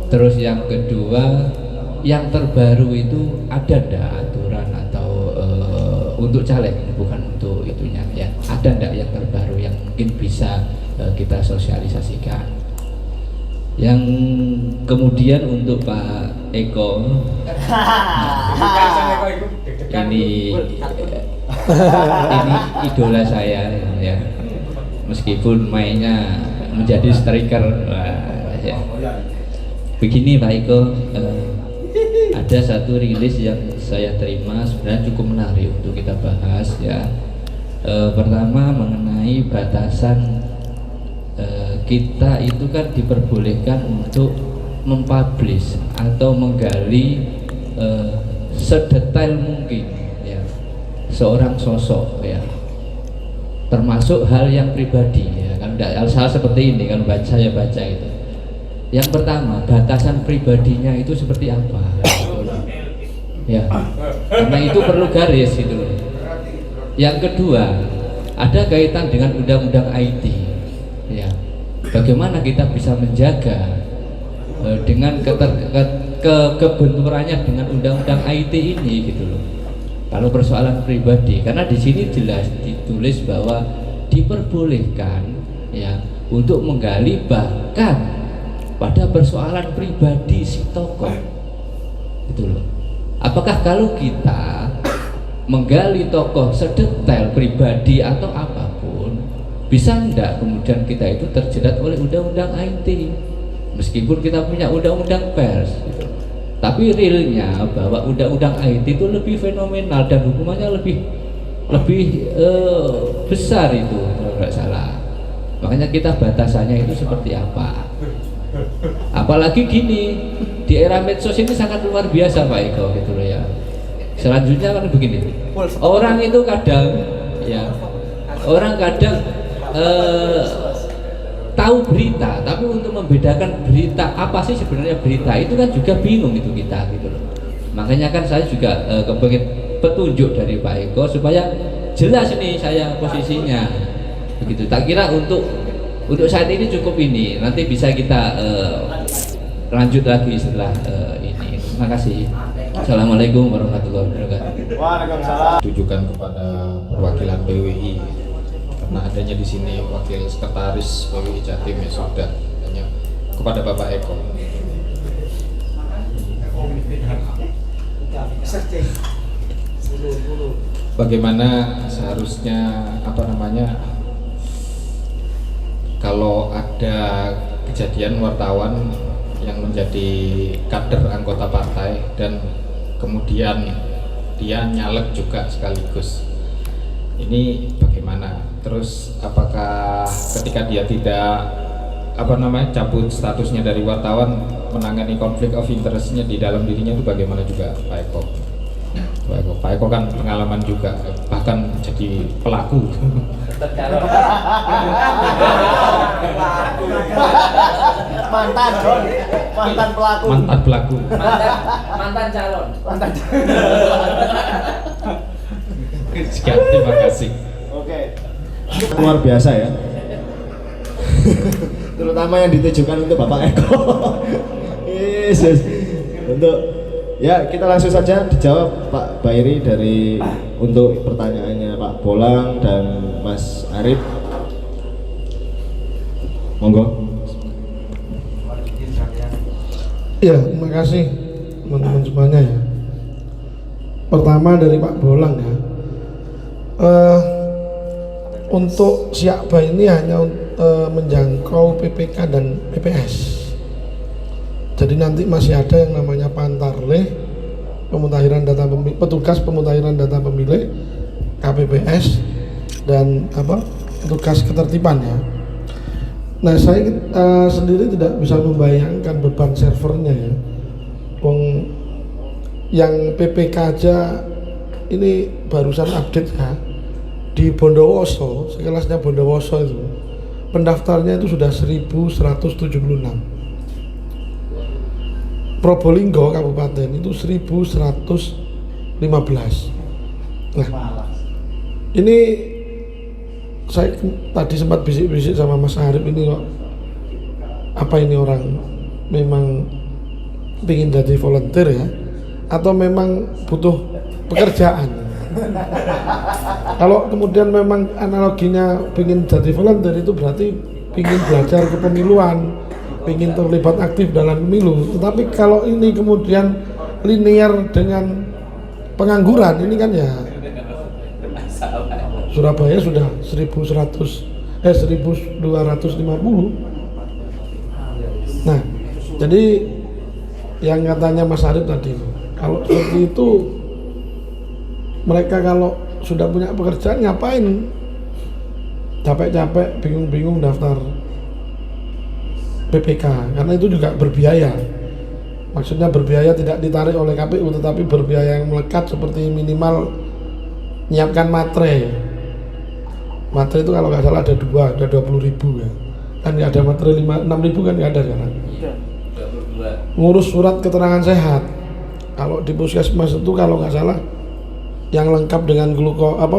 Terus yang kedua, yang terbaru itu ada ndak aturan atau untuk caleg, bukan untuk itunya ya, ada ndak yang terbaru yang mungkin bisa kita sosialisasikan? Yang kemudian untuk Pak Eko, ini idola saya ya, meskipun mainnya menjadi striker. Ya. Begini Pak Eko, ada satu rilis yang saya terima sebenarnya cukup menarik untuk kita bahas ya. Pertama mengenai batasan kita itu kan diperbolehkan untuk mempublish atau menggali sedetail mungkin ya seorang sosok ya, termasuk hal yang pribadi ya kan, tidak hal seperti ini kan saya baca itu. Yang pertama, batasan pribadinya itu seperti apa ya, karena itu perlu garis gitu loh. Yang kedua, ada kaitan dengan undang-undang IT ya, bagaimana kita bisa menjaga dengan kebenturannya dengan undang-undang IT ini gitu loh. Kalau persoalan pribadi, karena di sini jelas ditulis bahwa diperbolehkan ya untuk menggali bahkan pada persoalan pribadi si tokoh gitu loh. Apakah kalau kita menggali tokoh sedetail pribadi atau apapun, bisa enggak kemudian kita itu terjerat oleh undang-undang IT meskipun kita punya undang-undang pers gitu. Tapi realnya bahwa undang-undang IT itu lebih fenomenal dan hukumannya lebih besar itu kalau nggak salah. Makanya kita batasannya itu seperti apa. Apalagi gini, di era medsos ini sangat luar biasa Pak Eko gitu loh ya. Selanjutnya kan begini, orang itu kadang ya, orang kadang tahu berita, tapi untuk membedakan berita apa sih sebenarnya berita itu kan juga bingung itu kita gitu loh. Makanya kan saya juga kepengen petunjuk dari Pak Eko supaya jelas ini saya posisinya begitu. Tak kira untuk saat ini cukup ini, nanti bisa kita lanjut lagi setelah ini. Terima kasih. Assalamualaikum warahmatullahi wabarakatuh. Waalaikumsalam. Tujukan kepada perwakilan PWI karena adanya di sini wakil sekretaris PWI Jatim ya sudah hanya kepada Bapak Eko. Bagaimana seharusnya kalau ada kejadian wartawan yang menjadi kader anggota partai dan kemudian dia nyalek juga sekaligus, ini bagaimana? Terus apakah ketika dia tidak cabut statusnya dari wartawan, menangani konflik of interest-nya di dalam dirinya itu bagaimana juga Pak Eko? Pak Eko kan pengalaman juga, bahkan jadi pelaku. mantan pelaku, mantan calon. Sekian, terima kasih. Oke. Luar biasa ya. Terutama yang ditujukan untuk Bapak Eko. Yesus. Untuk ya kita langsung saja dijawab Pak Bairi untuk pertanyaannya Pak Bolang dan Mas Arif. Monggo. Ya, terima kasih teman-teman semuanya ya. Pertama dari Pak Bolang ya. Untuk Siakba ini hanya menjangkau PPK dan PPS. Jadi nanti masih ada yang namanya Pantarleh, petugas pemutahiran data pemilih, KPPS, dan petugas ketertiban ya. Nah, saya sendiri tidak bisa membayangkan beban servernya ya. Yang PPK aja ini barusan update ya. Di Bondowoso, sekelasnya Bondowoso itu, pendaftarnya itu sudah 1176. Probolinggo kabupaten itu 1115. Nah, ini saya tadi sempat bisik-bisik sama Mas Arif, ini kok apa ini orang memang pingin jadi volunteer ya, atau memang butuh pekerjaan? Kalau kemudian memang analoginya pingin jadi volunteer itu berarti pingin belajar kepemiluan, pingin terlibat aktif dalam pemilu. Tetapi kalau ini kemudian linear dengan pengangguran, ini kan ya Surabaya sudah 1250. Nah, jadi yang katanya Mas Arif tadi, kalau seperti itu mereka kalau sudah punya pekerjaan ngapain capek-capek bingung-bingung daftar PPK, karena itu juga berbiaya. Maksudnya berbiaya tidak ditarik oleh KPU, tetapi berbiaya yang melekat, seperti minimal nyiapkan materai. Materai itu kalau nggak salah ada 20.000 ya, kan nggak ada materai 6.000 kan nggak ada sekarang. Ngurus surat keterangan sehat, kalau di puskesmas itu kalau nggak salah yang lengkap dengan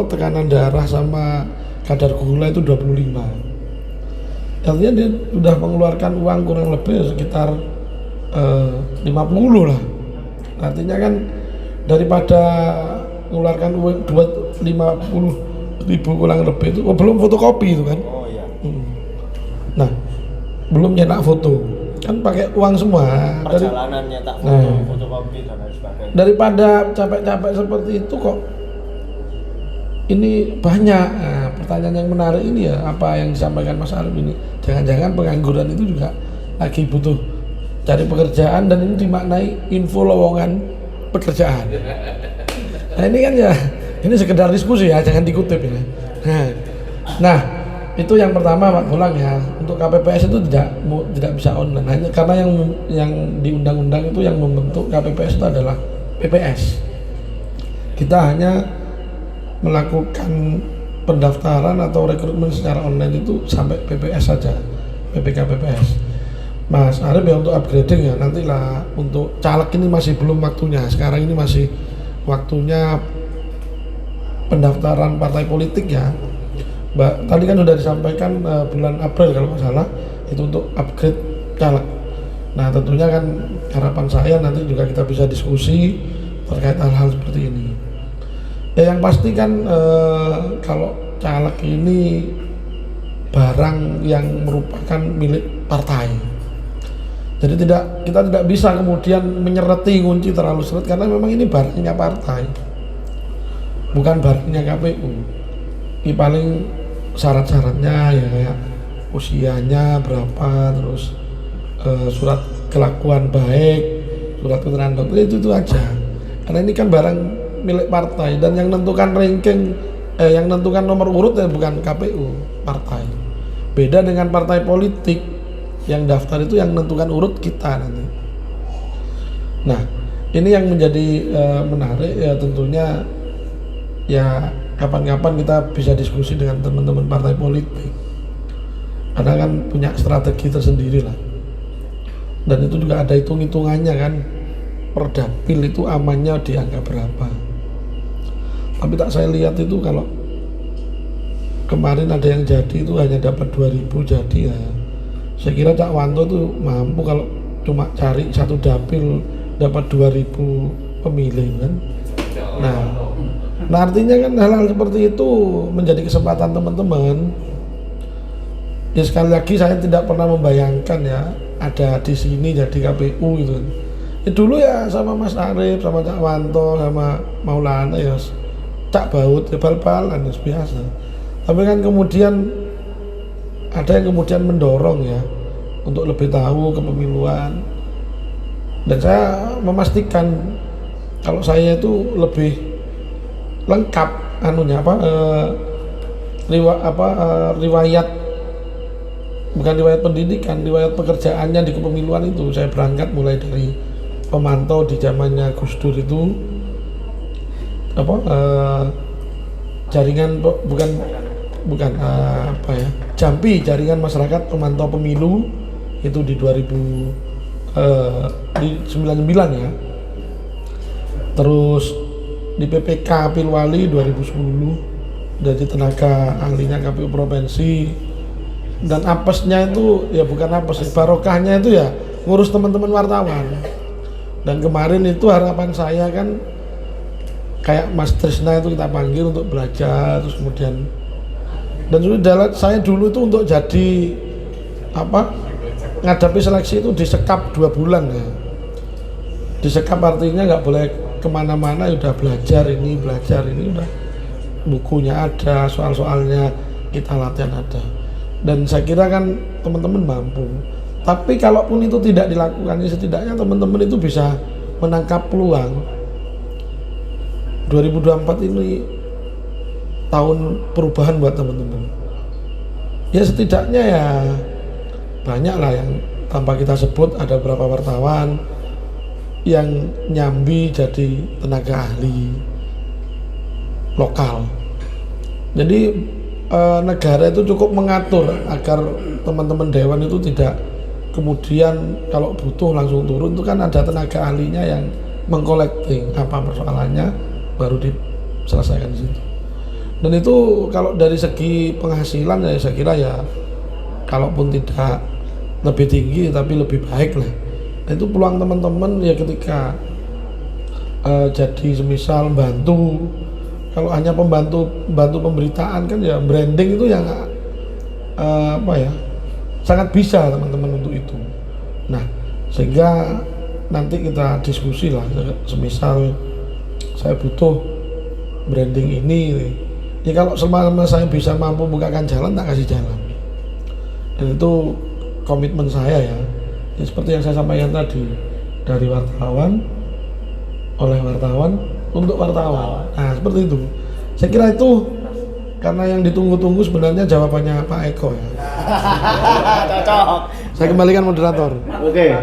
tekanan darah sama kadar gula itu 25. Artinya dia sudah mengeluarkan uang kurang lebih sekitar 50 lah. Artinya kan daripada mengeluarkan uang 50.000 kurang lebih itu, belum fotokopi itu kan. Nah, belum nyetak foto, kan pakai uang semua. Perjalanan nyetak foto, fotokopi dan lain sebagainya. Daripada capek-capek seperti itu kok ini banyak. Nah, pertanyaan yang menarik ini ya, apa yang disampaikan Mas Arif ini, jangan-jangan pengangguran itu juga lagi butuh cari pekerjaan, dan ini dimaknai info lowongan pekerjaan. Nah ini kan ya, ini sekedar diskusi ya, jangan dikutip ya. Nah itu yang pertama Pak Bolang ya, untuk KPPS itu tidak bisa online, hanya karena yang di undang-undang itu yang membentuk KPPS itu adalah PPS. Kita hanya melakukan pendaftaran atau rekrutmen secara online itu sampai PPS saja, PPK PPS. Mas Arif ya untuk upgrading ya nantilah. Untuk caleg ini masih belum waktunya, sekarang ini masih waktunya pendaftaran partai politik ya. Tadi kan sudah disampaikan bulan April kalau nggak salah itu untuk upgrade caleg. Nah tentunya kan harapan saya nanti juga kita bisa diskusi terkait hal-hal seperti ini. Ya yang pasti kan kalau caleg ini barang yang merupakan milik partai. Jadi kita tidak bisa kemudian menyereti kunci terlalu seret, karena memang ini barangnya partai, bukan barangnya KPU. Ini paling syarat-syaratnya ya kayak usianya berapa, terus surat kelakuan baik, surat keterangan dokter, itu aja. Karena ini kan barang milik partai, dan yang menentukan ranking, yang menentukan nomor urut ya bukan KPU, partai. Beda dengan partai politik, yang daftar itu yang menentukan urut kita nanti. Nah ini yang menjadi menarik ya, tentunya ya kapan-kapan kita bisa diskusi dengan teman-teman partai politik, karena kan punya strategi tersendiri lah, dan itu juga ada hitung-hitungannya kan, per dapil itu amannya di angka berapa. Tapi tak saya lihat itu kalau kemarin ada yang jadi itu hanya dapat 2.000 jadi ya. Saya kira Cak Wanto tuh mampu kalau cuma cari satu dapil dapat 2.000 pemilih kan. Nah artinya kan hal-hal seperti itu menjadi kesempatan teman-teman. Ya sekali lagi saya tidak pernah membayangkan ya ada di sini jadi KPU gitu. Ya dulu ya sama Mas Arif, sama Cak Wanto, sama Maulana ya Cak Baut, ya bal-balan ya biasa. Tapi kan kemudian ada yang kemudian mendorong ya untuk lebih tahu kepemiluan, dan saya memastikan kalau saya itu lebih lengkap riwayat, bukan riwayat pendidikan, riwayat pekerjaannya di kepemiluan itu. Saya berangkat mulai dari pemantau di zamannya Gus Dur itu jaringan Jampi, jaringan masyarakat pemantau pemilu itu di 99 ya. Terus di PPK Pilwali 2010 jadi tenaga ahlinya KPU provinsi, dan apesnya itu ya bukan apes, barokahnya itu ya ngurus teman-teman wartawan. Dan kemarin itu harapan saya kan kayak Mas Trisna itu kita panggil untuk belajar, terus kemudian dan sudah saya dulu itu untuk jadi apa ngadapi seleksi itu disekap 2 bulan ya. Disekap artinya nggak boleh kemana-mana, udah belajar ini udah bukunya ada, soal-soalnya kita latihan ada. Dan saya kira kan teman-teman mampu. Tapi kalaupun itu tidak dilakukan, setidaknya teman-teman itu bisa menangkap peluang. 2024 ini tahun perubahan buat teman-teman. Ya setidaknya ya banyak lah yang tanpa kita sebut, ada beberapa wartawan yang nyambi jadi tenaga ahli lokal. Jadi negara itu cukup mengatur agar teman-teman dewan itu tidak kemudian kalau butuh langsung turun. Itu kan ada tenaga ahlinya yang mengkolekting apa persoalannya baru diselesaikan di situ. Dan itu kalau dari segi penghasilan ya saya kira ya kalaupun tidak lebih tinggi tapi lebih baik lah. Nah, itu peluang teman-teman ya ketika jadi semisal bantu. Kalau hanya bantu pemberitaan kan ya branding itu yang apa ya sangat bisa teman-teman untuk itu. Nah sehingga nanti kita diskusi lah, semisal saya butuh branding ini. Ya kalau selama saya bisa mampu bukakan jalan, tak kasih jalan. Dan itu komitmen saya ya. Ya seperti yang saya sampaikan tadi, dari wartawan, oleh wartawan, untuk wartawan. Nah seperti itu. Saya kira itu karena yang ditunggu-tunggu sebenarnya jawabannya Pak Eko ya. Cocok. Saya kembalikan moderator. Oke.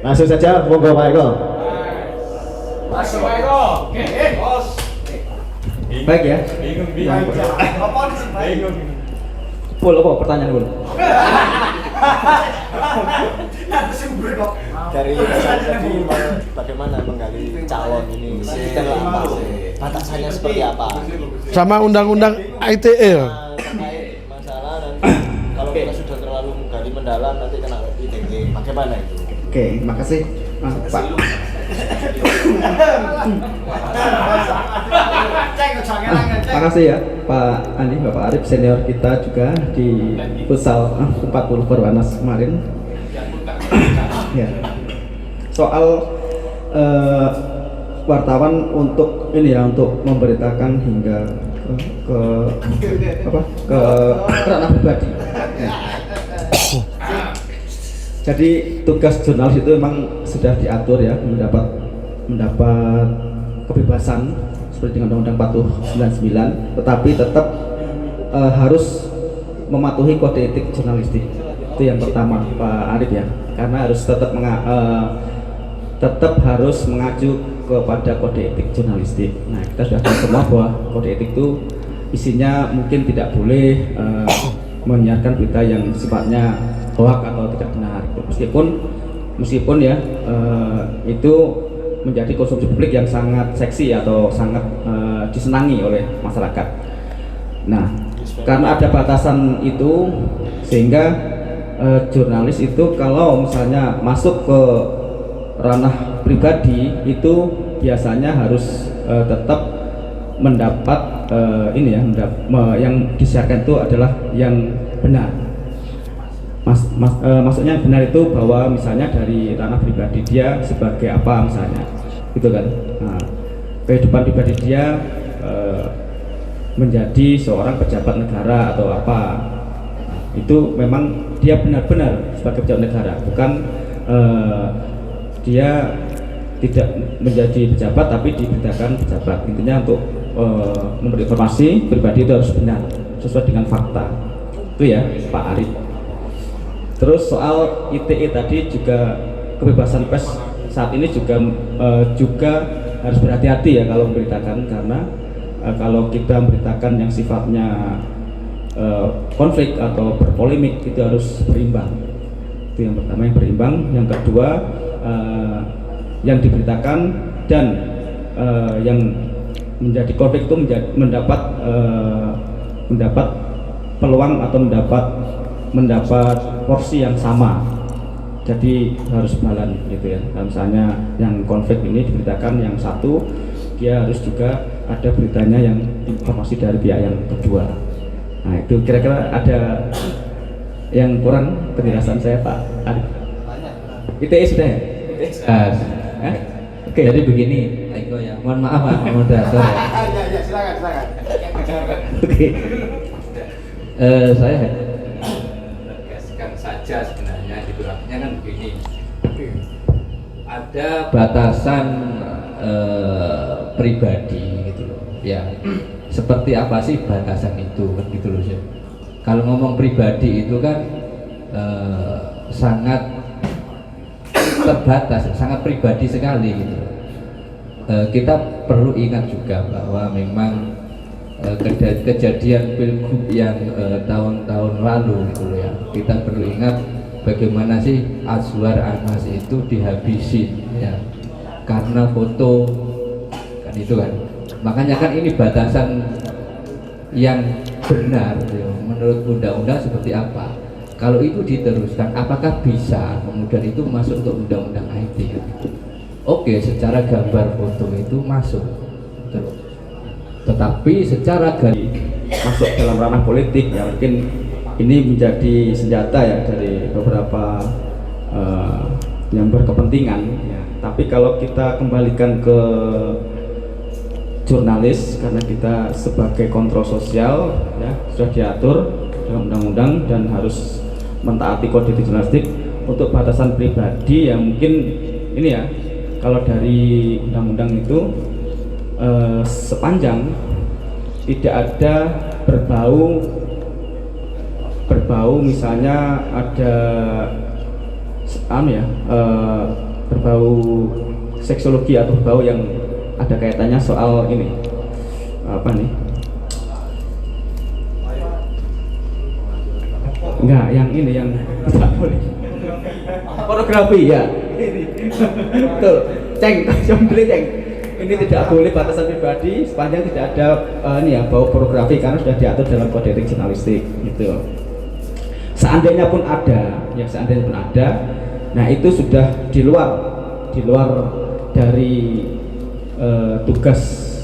Langsung saja monggo Pak Eko. Masuk Eko. Oke, bos. Baik ya. Pul apa pertanyaan Pul? Dari tadi bagaimana menggali calon ini seperti apa? Batasannya seperti apa? Sama undang-undang ITE. Terkait masalah nanti kalau kita sudah terlalu menggali mendalam nanti kena ITE. Bagaimana itu? Oke, makasih Pak. Makasih ya Pak Andi, Bapak Arif senior kita juga di futsal 40 Perbanas kemarin. Ya. Soal wartawan untuk ini ya, untuk memberitakan hingga ke ranah pribadi. Ya. Jadi tugas jurnalis itu memang sudah diatur ya, mendapat kebebasan seperti dengan Undang-Undang 40 99, tetapi tetap harus mematuhi kode etik jurnalistik. Itu yang pertama Pak Arif ya, karena harus tetap harus mengacu kepada kode etik jurnalistik. Nah kita sudah tahu semua bahwa kode etik itu isinya mungkin tidak boleh menyiarkan berita yang sifatnya hoak atau tidak benar. Meskipun ya itu menjadi konsumsi publik yang sangat seksi atau sangat disenangi oleh masyarakat. Nah karena ada batasan itu sehingga jurnalis itu kalau misalnya masuk ke ranah pribadi itu biasanya harus tetap mendapat ini ya, yang disiarkan itu adalah yang benar. Maksudnya benar itu bahwa misalnya dari ranah pribadi dia sebagai apa misalnya, gitu kan. Nah, kehidupan pribadi dia menjadi seorang pejabat negara atau apa, itu memang dia benar-benar sebagai pejabat negara, bukan dia tidak menjadi pejabat tapi diberitakan pejabat. Intinya untuk memberi informasi pribadi itu harus benar sesuai dengan fakta. Itu ya Pak Arif. Terus soal ITE tadi juga kebebasan pers saat ini juga harus berhati-hati ya kalau memberitakan, karena kalau kita memberitakan yang sifatnya konflik atau berpolemik itu harus berimbang. Itu yang pertama, yang berimbang. Yang kedua yang diberitakan dan yang menjadi konflik itu mendapat peluang atau mendapat porsi yang sama. jadi harus balan gitu ya. Nah, misalnya yang konflik ini diberitakan yang satu, dia harus juga ada beritanya yang informasi dari pihak yang kedua. Nah itu kira-kira ada yang kurang penjelasan saya Pak Arif. ITE sudah ya? Oke. Jadi begini, Eko ya. Mohon maaf Pak moderator ya. Ya, silakan. Oke. Saya menegaskan saja sebenarnya gitu, artinya kan begini. Ada batasan pribadi gitu loh. Ya. Seperti apa sih batasan itu kan gitu loh ya. Kalau ngomong pribadi itu kan sangat terbatas, sangat pribadi sekali gitu. Kita perlu ingat juga bahwa memang kejadian pilgub yang tahun-tahun lalu gitu loh ya. Kita perlu ingat bagaimana sih Azwar Anas itu dihabisin ya karena foto kan itu kan. Makanya kan ini batasan yang benar ya. Menurut undang-undang seperti apa? Kalau itu diteruskan, apakah bisa kemudian itu masuk ke undang-undang IT? Oke, secara gambar foto itu masuk, tetapi secara masuk dalam ranah politik ya, mungkin ini menjadi senjata ya dari beberapa yang berkepentingan ya. Tapi kalau kita kembalikan ke jurnalis, karena kita sebagai kontrol sosial ya sudah diatur dalam undang-undang dan harus mentaati kode etik jurnalistik. Untuk batasan pribadi yang mungkin ini ya, kalau dari undang-undang itu sepanjang tidak ada berbau misalnya ada berbau seksologi atau berbau yang ada kaitannya soal ini apa nih, enggak yang ini yang tidak boleh pornografi ya betul ceng ini tidak boleh batasan pribadi sepanjang tidak ada bau pornografi karena sudah diatur dalam kode etik jurnalistik gitu. Seandainya pun ada nah itu sudah di luar dari tugas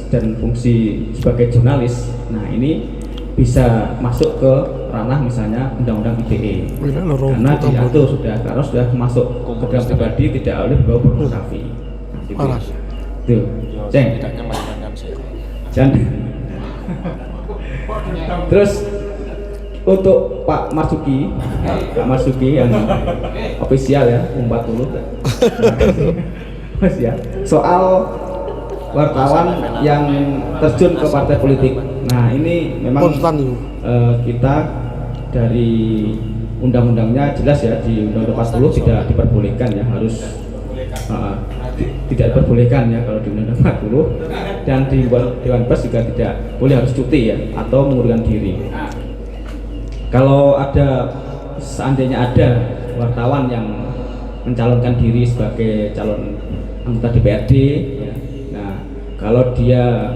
dan fungsi sebagai jurnalis. Nah ini bisa masuk ke ranah misalnya undang-undang ITE karena diatur sudah masuk ke dalam pribadi tidak boleh berbau pornografi. Tuh, ceng. Jangan. Terus untuk Pak Marsuki yang ofisial ya 40 Mas ya, soal wartawan yang terjun ke partai politik. Nah ini memang kita dari undang-undangnya jelas ya, di Undang-Undang 40 tidak diperbolehkan ya, harus tidak diperbolehkan ya kalau di Undang-Undang 40, dan di Dewan Pers juga tidak boleh, harus cuti ya atau mengundurkan diri. Kalau seandainya ada wartawan yang mencalonkan diri sebagai calon anggota DPRD ya, nah kalau dia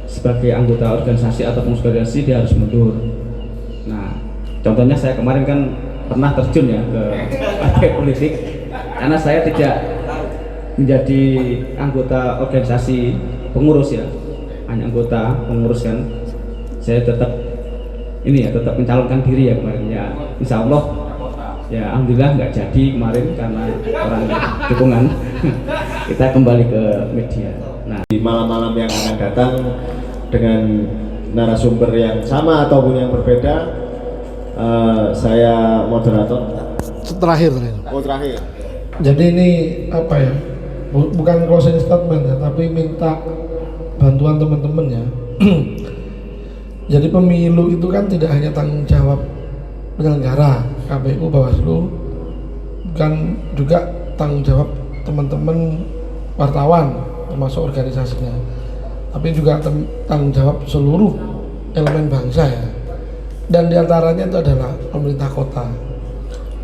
sebagai anggota organisasi atau pengurus organisasi dia harus mundur. Nah contohnya saya kemarin kan pernah terjun ya ke partai politik karena saya tidak menjadi anggota organisasi pengurus ya, hanya anggota pengurus kan. Saya tetap mencalonkan diri ya kemarin ya, insya Allah ya alhamdulillah nggak jadi kemarin karena orang dukungan. Kita kembali ke media. Nah di malam-malam yang akan datang dengan narasumber yang sama ataupun yang berbeda, saya moderator Terakhir. Jadi ini apa ya, bukan closing statement ya, tapi minta bantuan teman-teman ya. Jadi pemilu itu kan tidak hanya tanggung jawab penyelenggara KPU, Bawaslu, bukan juga tanggung jawab teman-teman wartawan termasuk organisasinya, tapi juga tanggung jawab seluruh elemen bangsa ya. Dan diantaranya itu adalah pemerintah kota.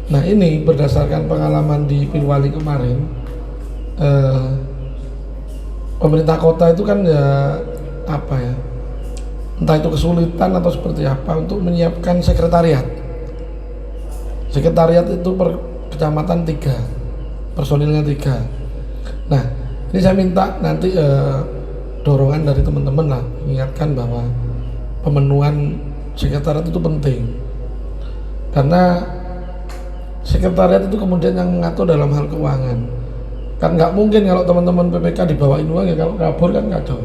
Nah ini berdasarkan pengalaman di Pilwali kemarin, pemerintah kota itu kan ya apa ya, entah itu kesulitan atau seperti apa untuk menyiapkan sekretariat. Sekretariat itu per kecamatan 3, personilnya 3. Nah, ini saya minta nanti dorongan dari teman-teman lah, mengingatkan bahwa pemenuhan sekretariat itu penting, karena sekretariat itu kemudian yang mengatur dalam hal keuangan. Kan nggak mungkin kalau teman-teman PPK dibawain uang ya, kalau kabur kan kacau.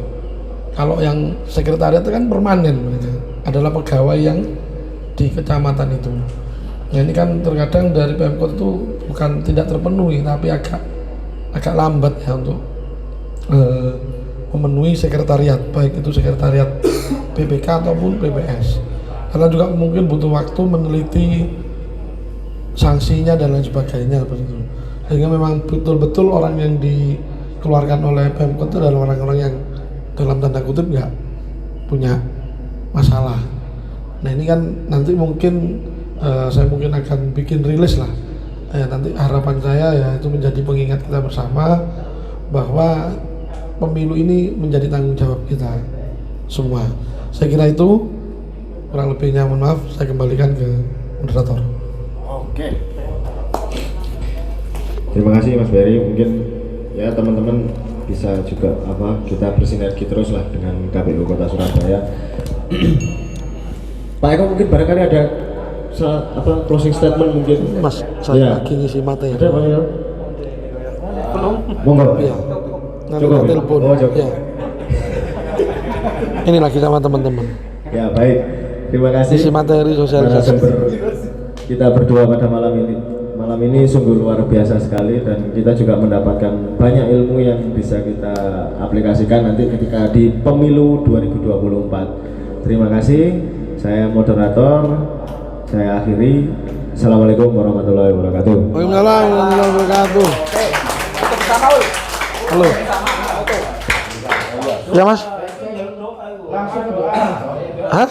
Kalau yang sekretariat itu kan permanen, gitu, adalah pegawai yang di kecamatan itu. Nah, ini kan terkadang dari Pemkot itu bukan tidak terpenuhi, tapi agak lambat ya untuk memenuhi sekretariat, baik itu sekretariat PPK ataupun PPS, karena juga mungkin butuh waktu meneliti sanksinya dan lain sebagainya seperti itu. Sehingga memang betul-betul orang yang dikeluarkan oleh Pemkot itu adalah orang-orang yang dalam tanda kutip nggak punya masalah. Nah, ini kan nanti mungkin saya mungkin akan bikin rilis lah. Nanti harapan saya ya itu menjadi pengingat kita bersama bahwa pemilu ini menjadi tanggung jawab kita semua. Saya kira itu, kurang lebihnya mohon maaf, saya kembalikan ke moderator. Oke. Terima kasih Mas Berry. Mungkin ya teman-teman bisa juga kita bersinergi terus lah dengan KPU Kota Surabaya. Pak Eko mungkin barangkali ada closing statement mungkin. Mas, saya lagi ngisi materi. Ada Pak Eko? Belum? Monggo. Iya. Nanti Cukup. telepon. Oh, cukup. Ya. Ini lagi sama teman-teman. Ya baik. Terima kasih. Isi materi sosialisasi. Narasumber kita berdua pada malam ini. Malam ini sungguh luar biasa sekali dan kita juga mendapatkan banyak ilmu yang bisa kita aplikasikan nanti ketika di pemilu 2024. Terima kasih. Saya moderator. Saya akhiri. Assalamualaikum warahmatullahi wabarakatuh. Waalaikumsalam warahmatullahi wabarakatuh. Halo. Ya Mas. Hah?